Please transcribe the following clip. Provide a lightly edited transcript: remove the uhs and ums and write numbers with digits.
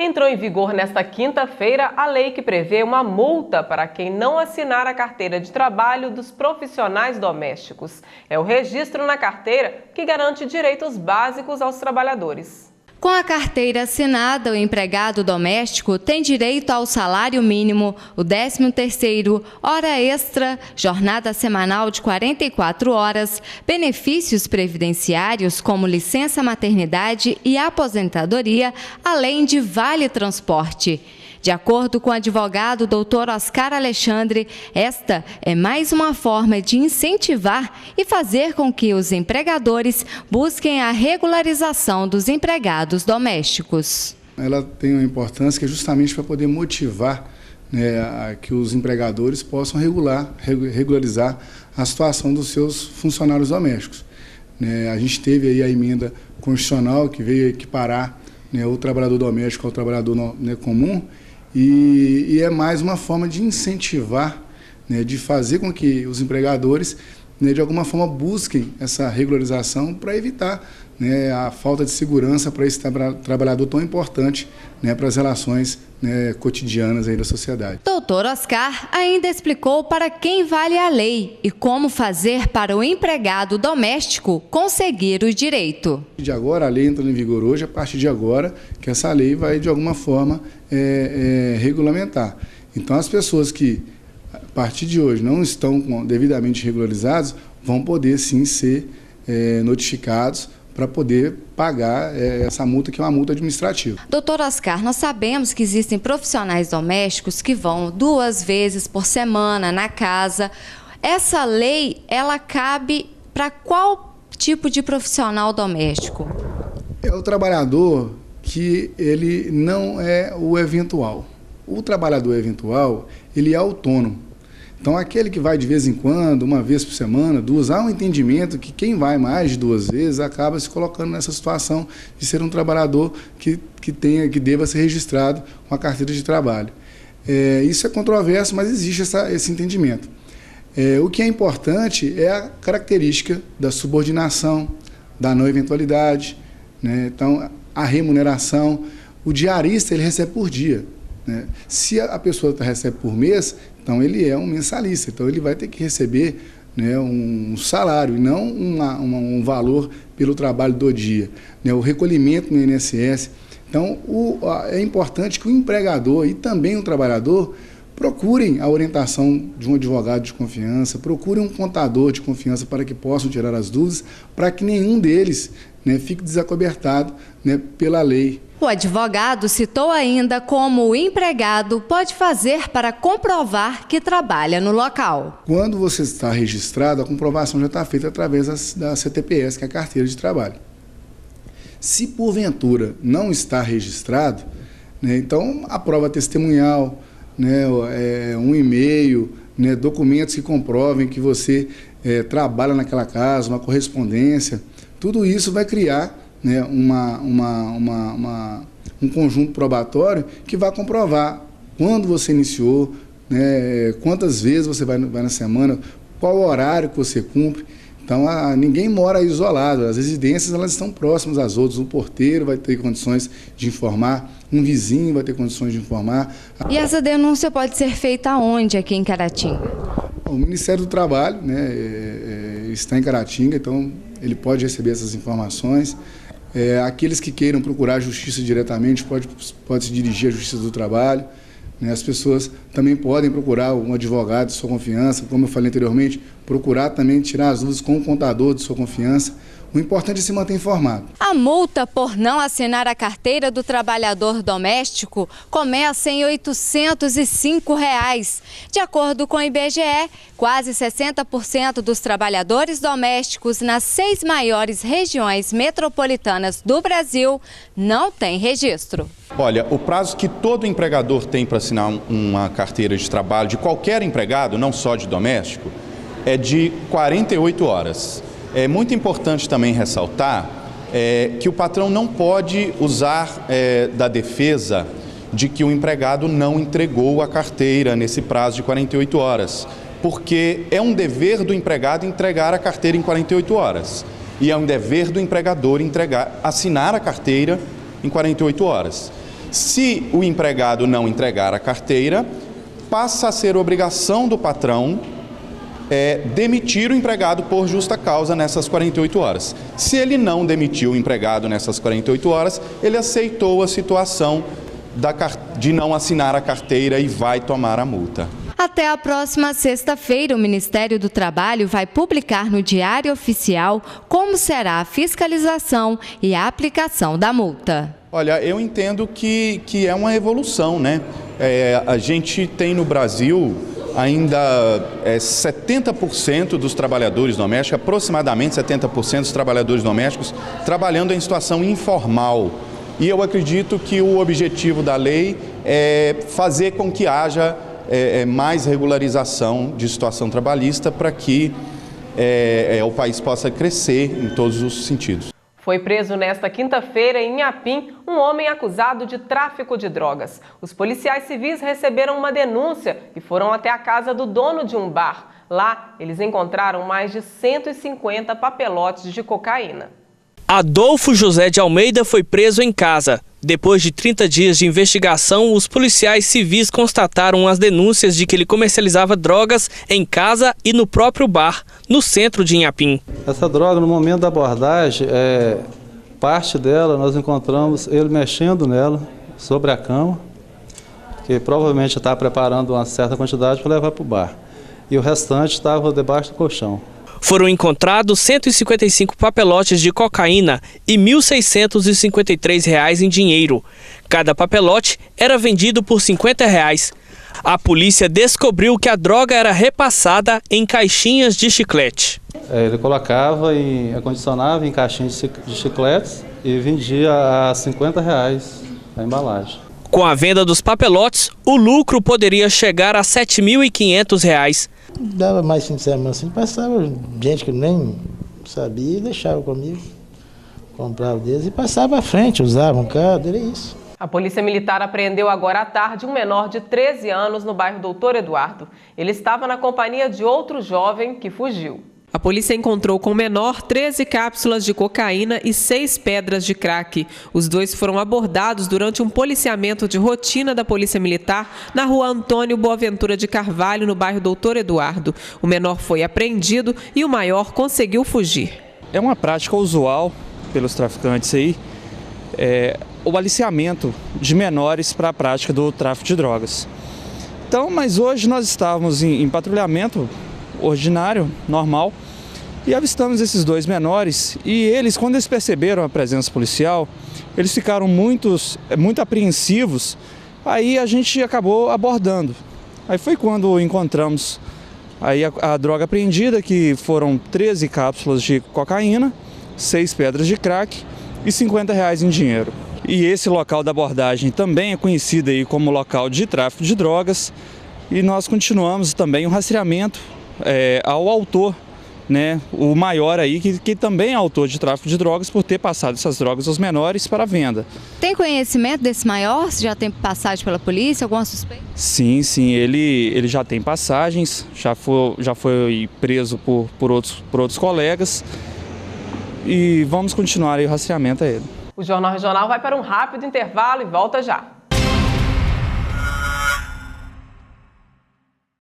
Entrou em vigor nesta quinta-feira a lei que prevê uma multa para quem não assinar a carteira de trabalho dos profissionais domésticos. É o registro na carteira que garante direitos básicos aos trabalhadores. Com a carteira assinada, o empregado doméstico tem direito ao salário mínimo, o 13º, hora extra, jornada semanal de 44 horas, benefícios previdenciários como licença maternidade e aposentadoria, além de vale transporte. De acordo com o advogado Dr. Oscar Alexandre, esta é mais uma forma de incentivar e fazer com que os empregadores busquem a regularização dos empregados domésticos. Ela tem uma importância que é justamente para poder motivar, a que os empregadores possam regularizar a situação dos seus funcionários domésticos. A gente teve aí a emenda constitucional que veio equiparar o trabalhador doméstico ao trabalhador comum, e é mais uma forma de incentivar, de fazer com que os empregadores, de alguma forma, busquem essa regularização para evitar a falta de segurança para esse trabalhador tão importante para as relações cotidianas aí da sociedade. Doutor Oscar ainda explicou para quem vale a lei e como fazer para o empregado doméstico conseguir o direito. De agora, a lei entra em vigor hoje, a partir de agora que essa lei vai, de alguma forma, regulamentar. Então, as pessoas que, a partir de hoje, não estão devidamente regularizadas, vão poder, sim, ser notificados para poder pagar essa multa, que é uma multa administrativa. Doutor Oscar, nós sabemos que existem profissionais domésticos que vão 2 vezes por semana na casa. Essa lei, ela cabe para qual tipo de profissional doméstico? É o trabalhador que ele não é o eventual. O trabalhador eventual, ele é autônomo. Então, aquele que vai de vez em quando, 1 vez por semana, 2, há um entendimento que quem vai mais de 2 vezes acaba se colocando nessa situação de ser um trabalhador que deva ser registrado com a carteira de trabalho. Isso é controverso, mas existe esse entendimento. O que é importante é a característica da subordinação, da não eventualidade, Então, a remuneração. O diarista, ele recebe por dia. Se a pessoa recebe por mês, então ele é um mensalista, então ele vai ter que receber um salário e não um valor pelo trabalho do dia. O recolhimento no INSS. Então, é importante que o empregador e também o trabalhador procurem a orientação de um advogado de confiança, procurem um contador de confiança para que possam tirar as dúvidas, para que nenhum deles fique desacobertado pela lei. O advogado citou ainda como o empregado pode fazer para comprovar que trabalha no local. Quando você está registrado, a comprovação já está feita através da CTPS, que é a carteira de trabalho. Se porventura não está registrado, então a prova testemunhal, um e-mail, documentos que comprovem que você trabalha naquela casa, uma correspondência, tudo isso vai criar um conjunto probatório que vai comprovar quando você iniciou, quantas vezes você vai na semana, qual o horário que você cumpre. Então, ninguém mora isolado, as residências elas estão próximas às outras, o porteiro vai ter condições de informar, um vizinho vai ter condições de informar. E essa denúncia pode ser feita aonde aqui em Caratinga? O Ministério do Trabalho está em Caratinga, então ele pode receber essas informações. Aqueles que queiram procurar a justiça diretamente pode se dirigir à Justiça do Trabalho. As pessoas também podem procurar um advogado de sua confiança, como eu falei anteriormente, procurar também tirar as dúvidas com um contador de sua confiança. O importante é se manter informado. A multa por não assinar a carteira do trabalhador doméstico começa em R$ 805. De acordo com o IBGE, quase 60% dos trabalhadores domésticos nas 6 maiores regiões metropolitanas do Brasil não têm registro. Olha, o prazo que todo empregador tem para assinar uma carteira de trabalho, de qualquer empregado, não só de doméstico, é de 48 horas. É muito importante também ressaltar que o patrão não pode usar da defesa de que o empregado não entregou a carteira nesse prazo de 48 horas, porque é um dever do empregado entregar a carteira em 48 horas e é um dever do empregador assinar a carteira em 48 horas. Se o empregado não entregar a carteira, passa a ser obrigação do patrão demitir o empregado por justa causa nessas 48 horas. Se ele não demitiu o empregado nessas 48 horas, ele aceitou a situação de não assinar a carteira e vai tomar a multa. Até a próxima sexta-feira, o Ministério do Trabalho vai publicar no Diário Oficial como será a fiscalização e a aplicação da multa. Olha, eu entendo que é uma evolução, né? A gente tem no Brasil ainda 70% dos trabalhadores domésticos, aproximadamente 70% dos trabalhadores domésticos, trabalhando em situação informal. E eu acredito que o objetivo da lei é fazer com que haja mais regularização de situação trabalhista para que o país possa crescer em todos os sentidos. Foi preso nesta quinta-feira em Inhapim um homem acusado de tráfico de drogas. Os policiais civis receberam uma denúncia e foram até a casa do dono de um bar. Lá, eles encontraram mais de 150 papelotes de cocaína. Adolfo José de Almeida foi preso em casa. Depois de 30 dias de investigação, os policiais civis constataram as denúncias de que ele comercializava drogas em casa e no próprio bar, no centro de Inhapim. Essa droga, no momento da abordagem, parte dela nós encontramos ele mexendo nela sobre a cama, que provavelmente estava preparando uma certa quantidade para levar para o bar. E o restante estava debaixo do colchão. Foram encontrados 155 papelotes de cocaína e R$ 1.653 em dinheiro. Cada papelote era vendido por R$ 50. A polícia descobriu que a droga era repassada em caixinhas de chiclete. Ele colocava e acondicionava em caixinhas de chicletes e vendia a R$ 50 a embalagem. Com a venda dos papelotes, o lucro poderia chegar a R$ 7.500. Dava mais fim de semana assim, passava gente que nem sabia e deixava comigo, comprava deles e passava à frente, usava um carro, era isso. A Polícia Militar apreendeu agora à tarde um menor de 13 anos no bairro Doutor Eduardo. Ele estava na companhia de outro jovem que fugiu. A polícia encontrou com o menor 13 cápsulas de cocaína e 6 pedras de crack. Os dois foram abordados durante um policiamento de rotina da Polícia Militar na rua Antônio Boaventura de Carvalho, no bairro Doutor Eduardo. O menor foi apreendido e o maior conseguiu fugir. É uma prática usual pelos traficantes aí, o aliciamento de menores para a prática do tráfico de drogas. Então, mas hoje nós estávamos em patrulhamento ordinário, normal, e avistamos esses dois menores e eles, quando eles perceberam a presença policial, eles ficaram muito apreensivos, aí a gente acabou abordando. Aí foi quando encontramos aí a droga apreendida, que foram 13 cápsulas de cocaína, 6 pedras de crack e R$ 50 em dinheiro. E esse local da abordagem também é conhecido aí como local de tráfico de drogas e nós continuamos também o rastreamento ao autor, né, o maior aí, que também é autor de tráfico de drogas por ter passado essas drogas aos menores para venda. Tem conhecimento desse maior? Já tem passagem pela polícia, alguma suspeita? Sim, ele já tem passagens, já foi preso por outros colegas e vamos continuar aí o rastreamento a ele. O Jornal Regional vai para um rápido intervalo e volta já.